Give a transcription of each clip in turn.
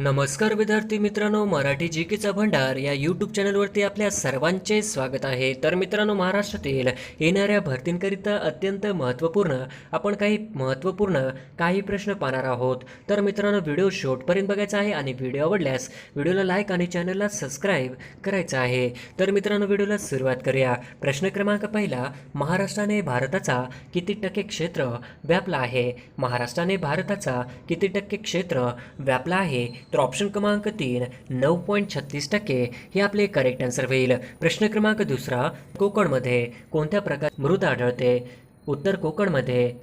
नमस्कार विद्यार्थी मित्रांनो, मराठी जीकेचा भंडार या यूट्यूब चॅनलवरती आपल्या सर्वांचे स्वागत आहे। तर मित्रांनो, महाराष्ट्रातील येणाऱ्या भरतींकरिता अत्यंत महत्त्वपूर्ण काही प्रश्न पाहणार आहोत। तर मित्रांनो, व्हिडिओ शेवटपर्यंत बघायचा आहे आणि व्हिडिओ आवडल्यास व्हिडिओला लाईक आणि चॅनलला सबस्क्राईब करायचं आहे। तर मित्रांनो, व्हिडिओला सुरुवात करूया। प्रश्न क्रमांक पहिला, महाराष्ट्राने भारताचा किती टक्के क्षेत्र व्यापला आहे? महाराष्ट्राने भारताचा किती टक्के क्षेत्र व्यापला आहे? तर ऑप्शन क्रमांक 3 9.36% हे आपले करेक्ट आन्सर होईल। प्रश्न क्रमांक दुसरा, कोकणमध्ये कोणत्या प्रकारची मृदा आढळते? उत्तर कोकणमध्ये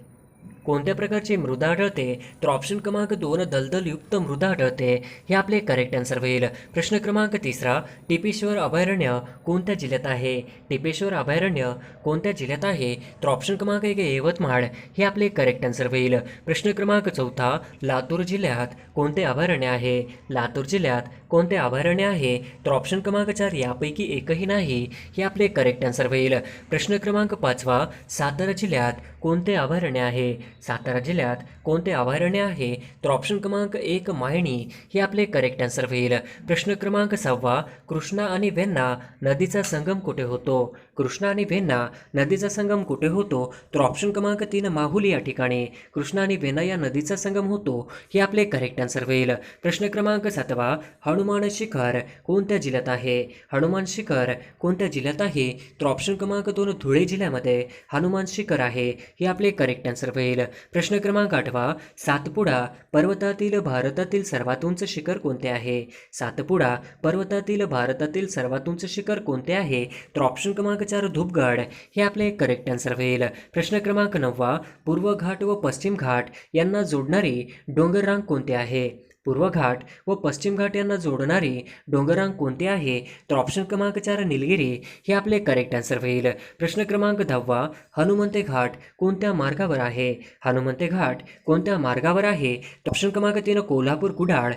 कोणत्या प्रकारची मृदा आढळते? तर ऑप्शन क्रमांक 2 दलदलयुक्त मृदा आढळते हे आपले करेक्ट आन्सर होईल। प्रश्न क्रमांक तिसरा, टिपेश्वर अभयारण्य कोणत्या जिल्ह्यात आहे? टिपेश्वर अभयारण्य कोणत्या जिल्ह्यात आहे? तर ऑप्शन क्रमांक 1 यवतमाळ हे आपले करेक्ट आन्सर होईल। प्रश्न क्रमांक चौथा, लातूर जिल्ह्यात कोणते अभयारण्य आहे? लातूर जिल्ह्यात कोणते अभयारण्य आहे? तर ऑप्शन क्रमांक 4 यापैकी एकही नाही हे आपले करेक्ट आन्सर होईल। प्रश्न क्रमांक पाचवा, सातारा जिल्ह्यात कोणते अभयारण्य आहे? सातारा जिल्ह्यात कोणते अभयारण्य आहे? तर ऑप्शन क्रमांक 1 मायणी हे आपले करेक्ट आन्सर होईल। प्रश्न क्रमांक 6, कृष्णा आणि वेण्णा नदीचा संगम कुठे होतो? कृष्णा आणि वेण्णा नदीचा संगम कुठे होतो? तर ऑप्शन क्रमांक 3 माहुली या ठिकाणी कृष्णा आणि वेण्णा या नदीचा संगम होतो हे आपले करेक्ट आन्सर होईल। प्रश्न क्रमांक 7, हनुमान शिखर कोणत्या जिल्ह्यात आहे? हनुमान शिखर कोणत्या जिल्ह्यात आहे? तर ऑप्शन क्रमांक 2 धुळे जिल्ह्यामध्ये हनुमान शिखर आहे हे आपले करेक्ट आन्सर होईल। प्रश्न क्रमांक 8, सातपुडा पर्वतातील भारतातील सर्वात उंच शिखर कोणते आहे? सातपुडा पर्वतातील भारतातील सर्वात उंच शिखर कोणते आहे? तर ऑप्शन क्रमांक 4 धूपगड हे आपले करेक्ट आन्सर होईल। प्रश्न क्रमांक 9, पूर्व घाट व पश्चिम घाट यांना जोडणारी डोंगर रांग कोणती आहे? पूर्व घाट व पश्चिम घाट यांना जोडणारी डोंगररांग कोणती आहे? तर ऑप्शन क्रमांक 4 निलगिरी हे आपले करेक्ट आन्सर होईल। प्रश्न क्रमांक 10, हनुमंते घाट कोणत्या मार्गावर आहे? हनुमंते घाट कोणत्या मार्गावर आहे? तर ऑप्शन क्रमांक 3 कोल्हापूर कुडाळ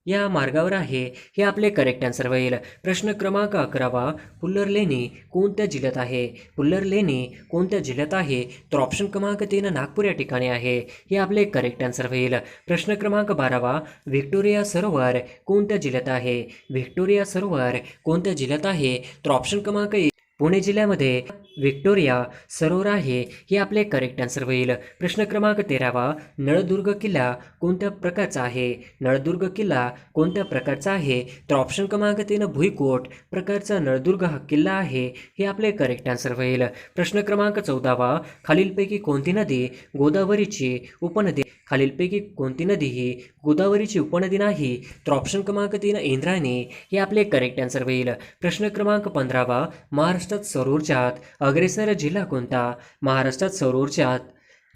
या मार्गावर आहे हे आपले करेक्ट आन्सर होईल। प्रश्न क्रमांक 11, पुल्लर लेणी कोणत्या जिल्ह्यात आहे? पुल्लर लेणी कोणत्या जिल्ह्यात आहे? तर ऑप्शन क्रमांक 3 नागपूर या ठिकाणी आहे हे आपले करेक्ट आन्सर होईल। प्रश्न क्रमांक 12, व्हिक्टोरिया सरोवर कोणत्या जिल्ह्यात आहे? व्हिक्टोरिया सरोवर कोणत्या जिल्ह्यात आहे? तर ऑप्शन क्रमांक 1 पुणे जिल्ह्यामध्ये व्हिक्टोरिया सरोवर आहे हे आपले करेक्ट आन्सर होईल। प्रश्न क्रमांक 13, नळदुर्ग किल्ला कोणत्या प्रकारचा आहे? नळदुर्ग किल्ला कोणत्या प्रकारचा आहे? तर ऑप्शन क्रमांक 3 भुईकोट प्रकारचा नळदुर्ग हा किल्ला आहे हे आपले करेक्ट आन्सर होईल। प्रश्न क्रमांक 14, खालीलपैकी कोणती नदी गोदावरीची उपनदी? खालीलपैकी कोणती नदी ही गोदावरीची उपनदी नाही? तर ऑप्शन क्रमांक 3 इंद्रायणी हे आपले करेक्ट आन्सर होईल। प्रश्न क्रमांक 15, महाराष्ट्रात सौर ऊर्जात अग्रेसर जिल्हा कोणता? महाराष्ट्रात सौर ऊर्जात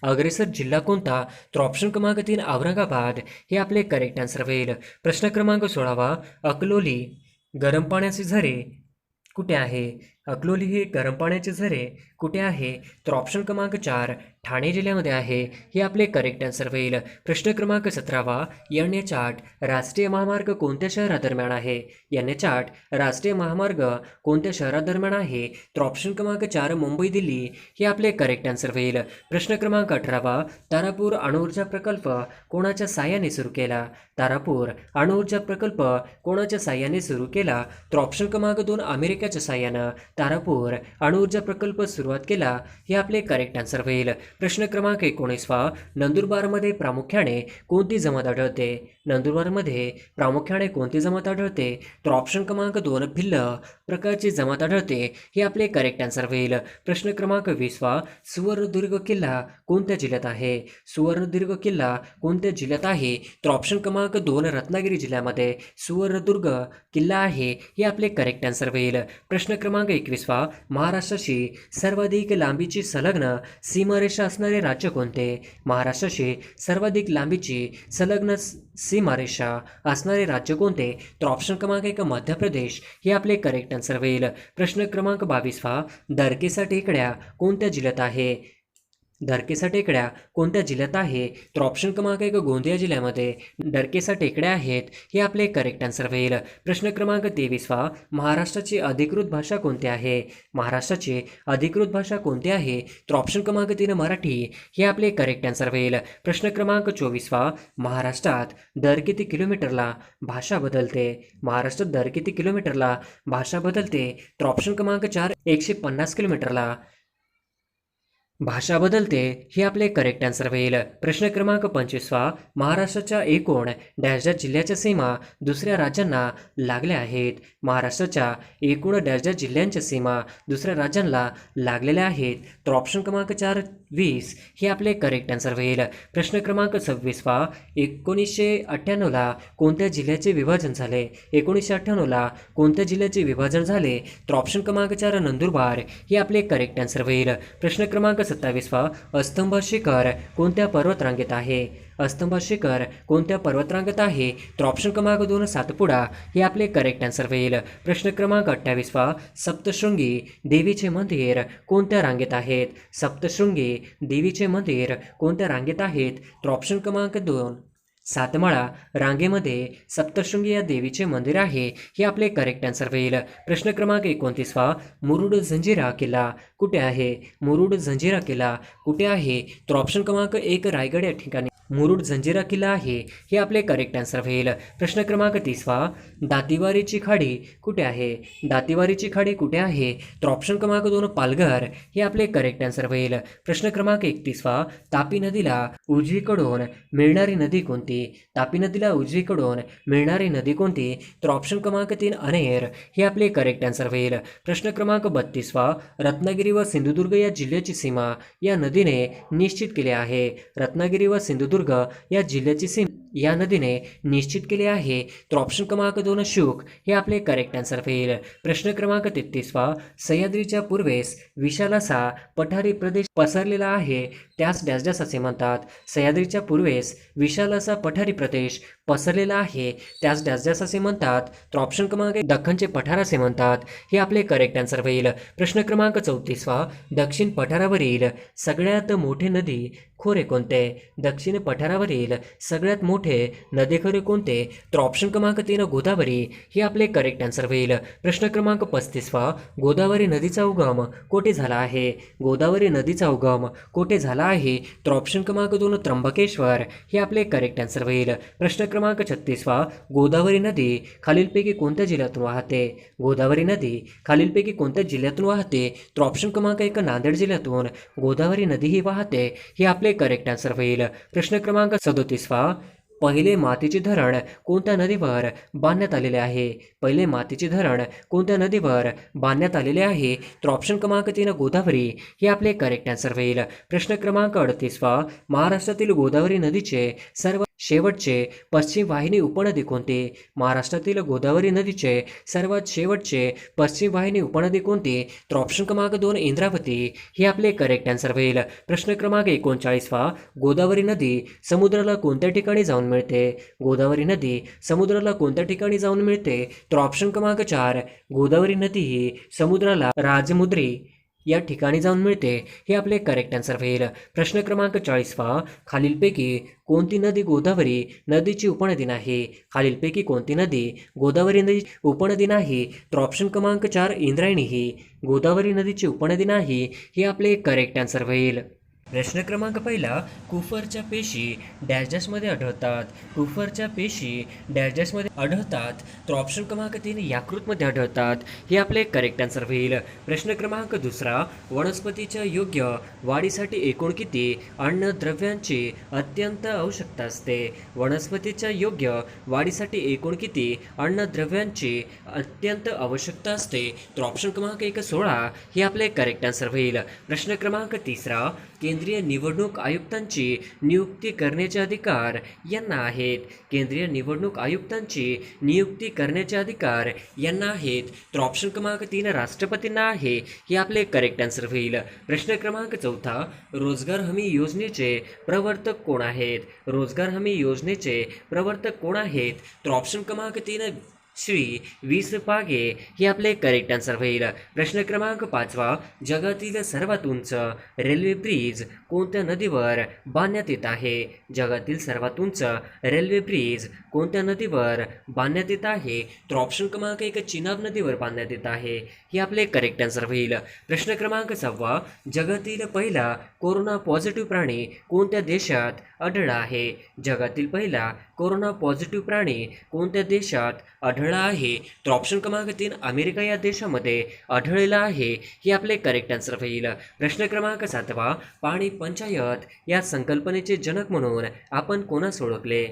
अग्रेसर जिल्हा कोणता? तर ऑप्शन क्रमांक 3 औरंगाबाद हे आपले करेक्ट आन्सर होईल। प्रश्न क्रमांक 16, अकलोली गरम पाण्याचे झरे कुठे आहे? अकलोली हे गरम पाण्याचे झरे कुठे आहे? तर ऑप्शन क्रमांक 4 ठाणे जिल्ह्यामध्ये आहे हे आपले करेक्ट आन्सर होईल। प्रश्न क्रमांक 17, NH8 राष्ट्रीय महामार्ग कोणत्या शहरादरम्यान आहे? NH8 राष्ट्रीय महामार्ग कोणत्या शहरादरम्यान आहे? तर ऑप्शन क्रमांक 4 मुंबई दिल्ली हे आपले करेक्ट आन्सर होईल। प्रश्न क्रमांक 18, तारापूर अणुऊर्जा प्रकल्प कोणाच्या साहाय्याने सुरू केला? तारापूर अणुऊर्जा प्रकल्प कोणाच्या साहाय्याने सुरू केला? तर ऑप्शन क्रमांक 2 अमेरिकेच्या साहाय्यानं तारापूर अणुऊर्जा प्रकल्प सुरुवात केला हे आपले करेक्ट आन्सर होईल। प्रश्न क्रमांक 19, नंदुरबारमध्ये प्रामुख्याने कोणती जमात आढळते? नंदुरबारमध्ये प्रामुख्याने कोणती जमात आढळते? तर ऑप्शन क्रमांक 2 भिल्ल प्रकारची जमात आढळते हे आपले करेक्ट आन्सर होईल। प्रश्न क्रमांक 20, सुवर्णदुर्ग किल्ला कोणत्या जिल्ह्यात आहे? सुवर्णदुर्ग किल्ला कोणत्या जिल्ह्यात आहे? तर ऑप्शन क्रमांक 2 रत्नागिरी जिल्ह्यामध्ये सुवर्णदुर्ग किल्ला आहे हे आपले करेक्ट आन्सर होईल। प्रश्न क्रमांक 21, महाराष्ट्राशी सर्वाधिक लांबीची संलग्न सीमारेषा असणारे राज्य कोणते? महाराष्ट्राशी सर्वाधिक लांबीची संलग्न सीमारेषा असणारे राज्य कोणते? तर ऑप्शन क्रमांक 1 मध्य प्रदेश हे आपले करेक्ट आन्सर होईल। प्रश्न क्रमांक 22, दरकेसा टेकड्या कोणत्या जिल्ह्यात आहे? दरकेसा टेकड्या कोणत्या जिल्ह्यात आहे? तर ऑप्शन क्रमांक 1 गोंदिया जिल्ह्यामध्ये दरकेसा टेकड्या आहेत. हे आपले करेक्ट आन्सर होईल. प्रश्न क्रमांक 23 महाराष्ट्राची अधिकृत भाषा कोणती आहे? महाराष्ट्राची अधिकृत भाषा कोणती आहे? तर ऑप्शन क्रमांक 3 मराठी. हे आपले करेक्ट आन्सर होईल. प्रश्न क्रमांक 24 महाराष्ट्रात दर किती किलोमीटरला भाषा बदलते? महाराष्ट्रात दर किती किलोमीटरला भाषा बदलते? तर ऑप्शन क्रमांक 4 150 किलोमीटरला भाषा बदलते. हे आपले करेक्ट आन्सर होईल. प्रश्न क्रमांक 25 महाराष्ट्राच्या एकूण डॅश डॅश जिल्ह्याच्या सीमा दुसऱ्या राज्यांना लागल्या आहेत. महाराष्ट्राच्या एकूण डॅश डॅश जिल्ह्यांच्या सीमा दुसऱ्या राज्यांना लागलेल्या आहेत. तर ऑप्शन क्रमांक 4 20 हे आपले करेक्ट आन्सर होईल. प्रश्न क्रमांक 26 1998ला कोणत्या जिल्ह्याचे विभाजन झाले? 1998ला कोणत्या जिल्ह्याचे विभाजन झाले? तर ऑप्शन क्रमांक 4 नंदुरबार हे आपले करेक्ट आन्सर होईल. प्रश्न क्रमांक 27 अस्तंभ शिखर कोणत्या पर्वतरांगेत आहे? अस्तंभ शिखर कोणत्या पर्वतरांगेत आहे? तर ऑप्शन क्रमांक 2 सातपुडा हे आपले करेक्ट आन्सर होईल. प्रश्न क्रमांक 28 सप्तशृंगी देवीचे मंदिर कोणत्या रांगेत आहेत? सप्तशृंगी देवीचे मंदिर कोणत्या रांगेत आहेत? तर ऑप्शन क्रमांक 2 सातमाळा रांगेमध्ये सप्तशृंगी या देवीचे मंदिर आहे. हे आपले करेक्ट आन्सर होईल. प्रश्न क्रमांक 29 मुरुड जंजिरा किल्ला कुठे आहे? मुरुड जंजिरा किल्ला कुठे आहे? तर ऑप्शन क्रमांक 1 रायगड या ठिकाणी मुरुड जंजिरा किल्ला आहे. हे आपले करेक्ट आन्सर होईल. प्रश्न क्रमांक 30 दातीवारीची खाडी कुठे आहे? दातीवारीची खाडी कुठे आहे? तर ऑप्शन क्रमांक 2 पालघर हे आपले करेक्ट आन्सर होईल. प्रश्न क्रमांक 31 तापी नदीला उजवीकडून मिळणारी नदी कोणती? तापी नदीला उजवीकडून मिळणारी नदी कोणती? तर ऑप्शन क्रमांक 3 अनेर हे आपले करेक्ट आन्सर होईल. प्रश्न क्रमांक 32 रत्नागिरी व सिंधुदुर्ग या जिल्ह्याची सीमा या नदीने निश्चित केली आहे. रत्नागिरी व सिंधुदुर्ग या जिल्ह्याची सीमा या नदीने निश्चित केली आहे. तर ऑप्शन क्रमांक 2 शुक हे आपले करेक्ट आन्सर होईल. प्रश्न क्रमांक 33 सह्याद्रीच्या पूर्वेस विशाल असा पठारी प्रदेश पसरलेला आहे त्यास डॅश डॅश असे म्हणतात. सह्याद्रीच्या पूर्वेस विशाल असा पठारी प्रदेश पसरलेला आहे त्यास डॅश डॅश असे म्हणतात. तर ऑप्शन क्रमांक 1 दख्खनचे पठार असे म्हणतात. हे आपले करेक्ट आन्सर होईल. प्रश्न क्रमांक 34 दक्षिण पठारावरील सगळ्यात मोठे नदी खोरे कोणते? दक्षिण पठारावरील सगळ्यात मोठे नदीखोरे कोणते? तर ऑप्शन क्रमांक 3 गोदावरी हे आपले करेक्ट आन्सर होईल. प्रश्न क्रमांक 35 गोदावरी नदीचा उगम कोठे झाला आहे? गोदावरी नदीचा उगम कोठे झाला आहे? तर ऑप्शन क्रमांक 2 त्र्यंबकेश्वर हे आपले करेक्ट आन्सर होईल. प्रश्न क्रमांक 36 गोदावरी नदी खालीलपैकी कोणत्या जिल्ह्यातून वाहते? गोदावरी नदी खालीलपैकी कोणत्या जिल्ह्यातून वाहते? तर ऑप्शन क्रमांक 1 नांदेड जिल्ह्यातून गोदावरी नदी ही वाहते. हे आपले करेक्ट आन्सर होईल. प्रश्न क्रमांक 37 पहिले मातीचे धरण कोणत्या नदीवर बांधण्यात आलेले आहे? पहिले मातीचे धरण कोणत्या नदीवर बांधण्यात आलेले आहे? तर ऑप्शन क्रमांक 3 गोदावरी हे आपले करेक्ट आन्सर होईल. प्रश्न क्रमांक 38 महाराष्ट्रातील गोदावरी नदीचे सर्व शेवटचे पश्चिम वाहिनी उपनदी कोणती? महाराष्ट्रातील गोदावरी नदीचे सर्वात शेवटचे पश्चिम वाहिनी उपनदी कोणती? तर ऑप्शन क्रमांक 2 इंद्रावती हे आपले करेक्ट आन्सर होईल. प्रश्न क्रमांक 39 गोदावरी नदी समुद्राला कोणत्या ठिकाणी जाऊन मिळते? गोदावरी नदी समुद्राला कोणत्या ठिकाणी जाऊन मिळते? तर ऑप्शन क्रमांक 4 गोदावरी नदी ही समुद्राला राजमुद्री या ठिकाणी जाऊन मिळते. हे आपले करेक्ट आन्सर होईल. प्रश्न क्रमांक 40 खालीलपैकी कोणती नदी गोदावरी नदीची उपनदी नाही? खालीलपैकी कोणती नदी गोदावरी नदी उपनदी नाही? तर ऑप्शन क्रमांक 4 इंद्रायणी ही गोदावरी नदीची उपनदी नाही. हे आपले करेक्ट आन्सर होईल. प्रश्न क्रमांक 1 कुफरच्या पेशी डॅश डॅशमध्ये आढळतात. कुफरच्या पेशी डॅश डॅशमध्ये आढळतात. तर ऑप्शन क्रमांक 3 याकृतमध्ये आढळतात. हे आपले करेक्ट आन्सर होईल. प्रश्न क्रमांक 2 वनस्पतीच्या योग्य वाढीसाठी एकूण किती अन्नद्रव्यांची अत्यंत आवश्यकता असते? वनस्पतीच्या योग्य वाढीसाठी एकूण किती अन्नद्रव्यांची अत्यंत आवश्यकता असते? तर ऑप्शन क्रमांक 1 16 हे आपले करेक्ट आन्सर होईल. प्रश्न क्रमांक 3 केंद्रीय निवडणूक आयुक्तांची नियुक्ती करण्याचे अधिकार यांना आहेत. केंद्रीय निवडणूक आयुक्तांची नियुक्ती करण्याचे अधिकार यांना आहेत. तर ऑप्शन क्रमांक 3 राष्ट्रपतींना आहे. हे आपले करेक्ट आन्सर होईल. प्रश्न क्रमांक 4 रोजगार हमी योजनेचे प्रवर्तक कोण आहेत? रोजगार हमी योजनेचे प्रवर्तक कोण आहेत? तर ऑप्शन क्रमांक 3 श्री वीस पागे हे आपले करेक्ट आन्सर होईल. प्रश्न क्रमांक 5वा, जगातील सर्वात उंच रेल्वे ब्रिज कोणत्या नदीवर बांधण्यात येत आहे? जगातील सर्वात उंच रेल्वे ब्रिज कोणत्या नदीवर बांधण्यात येत आहे? तर ऑप्शन क्रमांक 1 चिनाब नदीवर बांधण्यात येत आहे. हे आपले करेक्ट आन्सर होईल. प्रश्न क्रमांक 6वा, जगातील पहिला कोरोना पॉझिटिव्ह प्राणी कोणत्या देशात आढळला आहे? जगातील पहिला कोरोना पॉझिटिव्ह प्राणी कोणत्या देशात आढळला आहे? तर ऑप्शन क्रमांक 3 अमेरिका या देशामध्ये आढळलेला आहे. हे आपले करेक्ट आन्सर होईल. प्रश्न क्रमांक 7वा, पाणी पंचायत या संकल्पनेचे जनक म्हणून आपण कोणास ओळखले?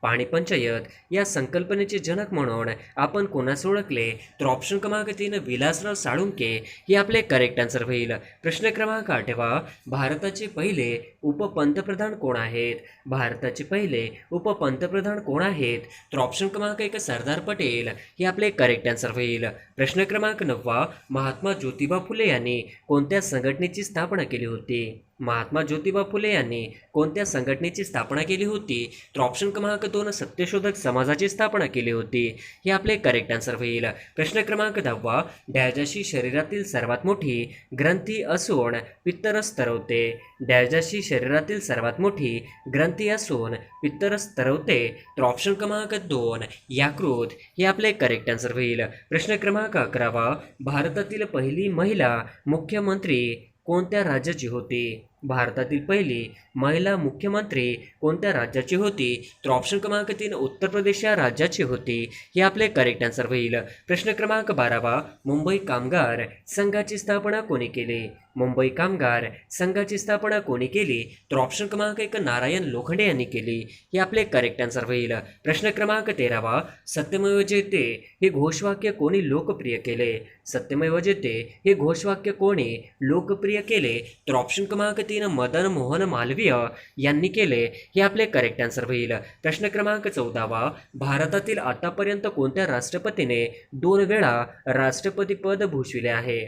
पाणी पंचायत या संकल्पनेचे जनक म्हणून आपण कोणास ओळखले? तर ऑप्शन क्रमांक 3 विलासराव साळुंके हे आपले करेक्ट आन्सर होईल. प्रश्न क्रमांक 8वा, भारताचे पहिले उपपंतप्रधान कोण आहेत? भारताचे पहिले उपपंतप्रधान कोण आहेत? तर ऑप्शन क्रमांक 1 सरदार पटेल हे आपले करेक्ट आन्सर होईल. प्रश्न क्रमांक 9वा, महात्मा ज्योतिबा फुले यांनी कोणत्या संघटनेची स्थापना केली होती? महात्मा ज्योतिबा फुले यांनी कोणत्या संघटनेची स्थापना केली होती? तर ऑप्शन क्रमांक 2 सत्यशोधक समाजाची स्थापना केली होती. हे आपले करेक्ट आन्सर होईल. प्रश्न क्रमांक 10वा, डॅजाशी शरीरातील सर्वात मोठी ग्रंथी असून पित्तरस तरवते. डॅजाशी शरीरातील सर्वात मोठी ग्रंथी असून पित्तरस तरवते. तर ऑप्शन क्रमांक 2 यकृत हे आपले करेक्ट आन्सर होईल. प्रश्न क्रमांक 11वा, भारतातील पहिली महिला मुख्यमंत्री कोणत्या राज्याची होती? भारतातील पहिली महिला मुख्यमंत्री कोणत्या राज्याची होती? तर ऑप्शन क्रमांक 3 उत्तर प्रदेश या राज्याची होती. हे आपले करेक्ट आन्सर होईल. प्रश्न क्रमांक 12वा, मुंबई कामगार संघाची स्थापना कोणी केली? मुंबई कामगार संघाची स्थापना कोणी केली? तर ऑप्शन क्रमांक 1 नारायण लोखंडे यांनी केली. हे आपले करेक्ट आन्सर होईल. प्रश्न क्रमांक 13वा, सत्यमेव जयते हे घोषवाक्य कोणी लोकप्रिय केले? सत्यमेव जयते हे घोषवाक्य कोणी लोकप्रिय केले? तर ऑप्शन क्रमांक 3 मदन मोहन मालवीय यांनी केले. हे आपले करेक्ट आन्सर होईल. प्रश्न क्रमांक 14वा, भारतातील आतापर्यंत कोणत्या राष्ट्रपतीने 2 वेळा राष्ट्रपती पद भूषविले आहे?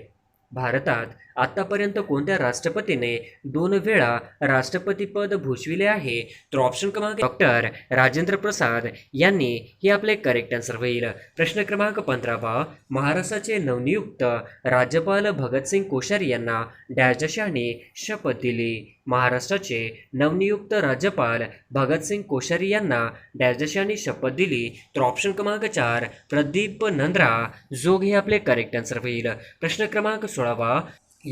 भारतात आतापर्यंत कोणत्या राष्ट्रपतीने 2 वेळा राष्ट्रपती पद भूषविले आहे? तर ऑप्शन क्रमांक डॉक्टर राजेंद्र प्रसाद यांनी. हे आपले करेक्ट आन्सर होईल. प्रश्न क्रमांक 15वा, महाराष्ट्राचे नवनियुक्त राज्यपाल भगतसिंग कोश्यारी यांना डॅशशाने शपथ दिली. महाराष्ट्राचे नवनियुक्त राज्यपाल भगतसिंग कोश्यारी यांना डॅशशाने शपथ दिली. तर ऑप्शन क्रमांक 4 प्रदीप नंद्रा जोग हे आपले करेक्ट आन्सर होईल. प्रश्न क्रमांक 16वा,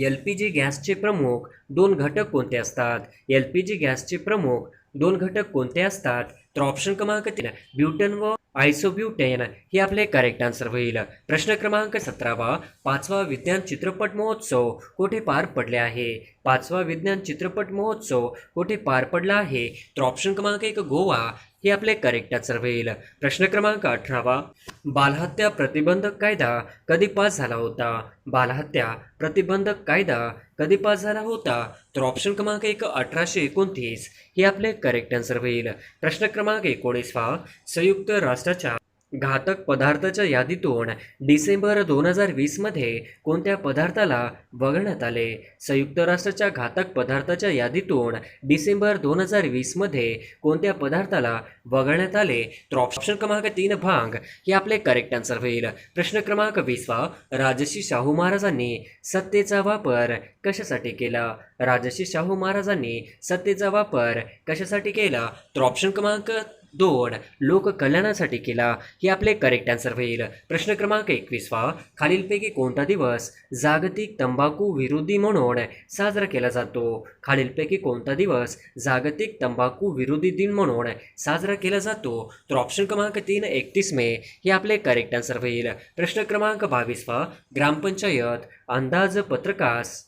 LPG गॅसचे प्रमुख 2 घटक कोणते असतात? LPG गॅसचे प्रमुख 2 घटक कोणते असतात? तर ऑप्शन क्रमांक 3 ब्युटेन व आयसोब्युटेन हे आपले करेक्ट आन्सर होईल. प्रश्न क्रमांक 17वा, 5वा विज्ञान चित्रपट महोत्सव कुठे पार पडले आहे? 5वा विज्ञान चित्रपट महोत्सव कुठे पार पडला आहे? तर ऑप्शन क्रमांक 1 गोवा हे आपले करेक्ट आन्सर होईल. प्रश्न क्रमांक 18वा, बालहत्या प्रतिबंधक कायदा कधी पास झाला होता? बालहत्या प्रतिबंधक कायदा कधी पास झाला होता? तर ऑप्शन क्रमांक 1 1829 हे आपले करेक्ट आन्सर होईल. प्रश्न क्रमांक 19वा, संयुक्त राष्ट्राच्या घातक पदार्थाच्या यादीतून डिसेंबर 2020 मध्ये कोणत्या पदार्थाला वगळण्यात आले? संयुक्त राष्ट्राच्या घातक पदार्थाच्या यादीतून डिसेंबर 2020 मध्ये कोणत्या पदार्थाला वगळण्यात आले? तर ऑप्शन क्रमांक 3 भांग हे आपले करेक्ट आन्सर होईल. प्रश्न क्रमांक 20वा, राजर्षी शाहू महाराजांनी सत्तेचा वापर कशासाठी केला? राजर्षी शाहू महाराजांनी सत्तेचा वापर कशासाठी केला? तर ऑप्शन क्रमांक 2 लोक कल्याणासाठी केला. हे आपले करेक्ट आन्सर होईल. प्रश्न क्रमांक 21वा, खालीलपैकी कोणता दिवस जागतिक तंबाखू विरोधी म्हणून साजरा केला जातो? खालीलपैकी कोणता दिवस जागतिक तंबाखू विरोधी दिन म्हणून साजरा केला जातो? तर ऑप्शन क्रमांक 3 31 मे हे आपले करेक्ट आन्सर होईल. प्रश्न क्रमांक 22वा, ग्रामपंचायत अंदाज पत्रकास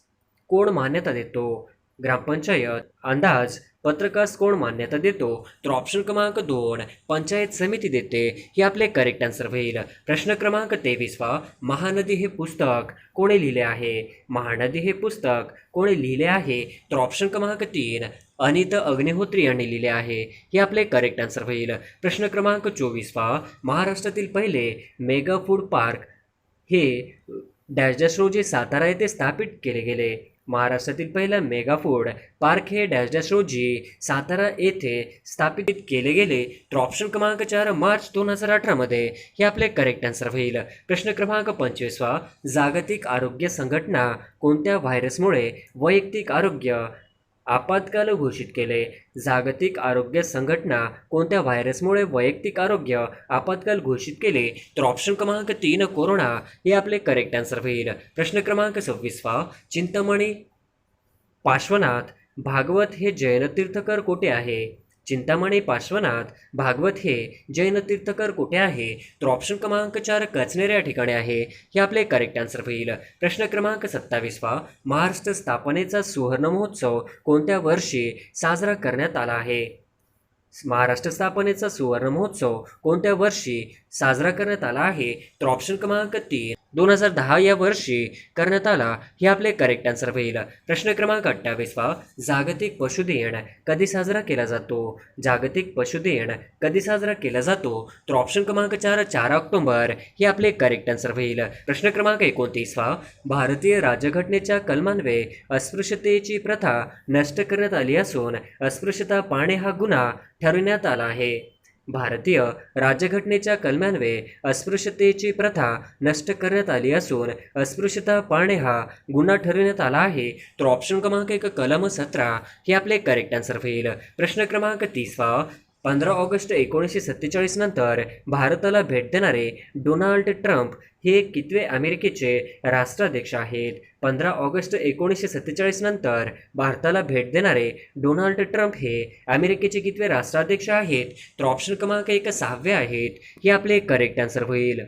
कोण मान्यता देतो? ग्रामपंचायत अंदाज पत्रकास कोण मान्यता देतो? तर ऑप्शन क्रमांक 2 पंचायत समिती देते. हे आपले करेक्ट आन्सर होईल. प्रश्न क्रमांक 23वा, महानदी हे पुस्तक कोणी लिहिले आहे? महानदी हे पुस्तक कोणी लिहिले आहे? तर ऑप्शन क्रमांक 3 अनिता अग्निहोत्री यांनी लिहिले आहे. हे आपले करेक्ट आन्सर होईल. प्रश्न क्रमांक 24वा, महाराष्ट्रातील पहिले मेगा फूड पार्क हे डॅश रोजी सातारा येथे स्थापित केले गेले. महाराष्ट्रातील पहिला मेगा फूड पार्क हे डॅश डॅश रोजी सातारा येथे स्थापित केले गेले. तर ऑप्शन क्रमांक 4 मार्च 2018 मध्ये हे आपले करेक्ट आन्सर होईल. प्रश्न क्रमांक 25 जागतिक आरोग्य संघटना कोणत्या व्हायरसमुळे वैयक्तिक आरोग्य आपत्काल घोषित केले. जागतिक आरोग्य संघटना कोणत्या व्हायरसमुळे वैयक्तिक आरोग्य आपत्काल घोषित केले. तर ऑप्शन क्रमांक 3 कोरोना हे आपले करेक्ट आन्सर होईल. प्रश्न क्रमांक 26 चिंतामणी पार्श्वनाथ भागवत हे जैन तीर्थकर कोठे आहे. चिंतामणी पार्श्वनाथ भागवत हे जैन तीर्थकर कुठे आहे. तर ऑप्शन क्रमांक 4 कचनेर या ठिकाणी आहे. हे आपले करेक्ट आन्सर होईल. प्रश्न क्रमांक 27 महाराष्ट्र स्थापनेचा सुवर्ण महोत्सव कोणत्या वर्षी साजरा करण्यात आला आहे. महाराष्ट्र स्थापनेचा सुवर्ण महोत्सव कोणत्या वर्षी साजरा करण्यात आला आहे. तर ऑप्शन क्रमांक 3 2010 या वर्षी करण्यात आला. हे आपले करेक्ट आन्सर होईल. प्रश्न क्रमांक 28 जागतिक पशु दिन कधी साजरा केला जातो. जागतिक पशु दिन कधी साजरा केला जातो. तर ऑप्शन क्रमांक 4 ऑक्टोबर हे आपले करेक्ट आन्सर होईल. प्रश्न क्रमांक 29 भारतीय राज्यघटनेच्या कलमान्वये अस्पृश्यतेची प्रथा नष्ट करण्यात आली असून अस्पृश्यता पाळणे हा गुन्हा ठरविण्यात आला आहे. भारतीय राज्यघटनेच्या कलमान्वये अस्पृश्यतेची प्रथा नष्ट करण्यात आली असून अस्पृश्यता पाळणे हा गुन्हा ठरविण्यात आला आहे. तर ऑप्शन क्रमांक 1 कलम 17 हे आपले करेक्ट आन्सर होईल. प्रश्न क्रमांक 30 15 ऑगस्ट 1947 नंतर भारताला भेट देणारे डोनाल्ड ट्रम्प हे कितवे अमेरिकेचे राष्ट्राध्यक्ष आहेत. 15 ऑगस्ट 1947 नंतर भारताला भेट देणारे डोनाल्ड ट्रम्प हे अमेरिकेचे कितवे राष्ट्राध्यक्ष आहेत. तर ऑप्शन क्रमांक 1 6वे आहेत. हे आपले करेक्ट आन्सर होईल.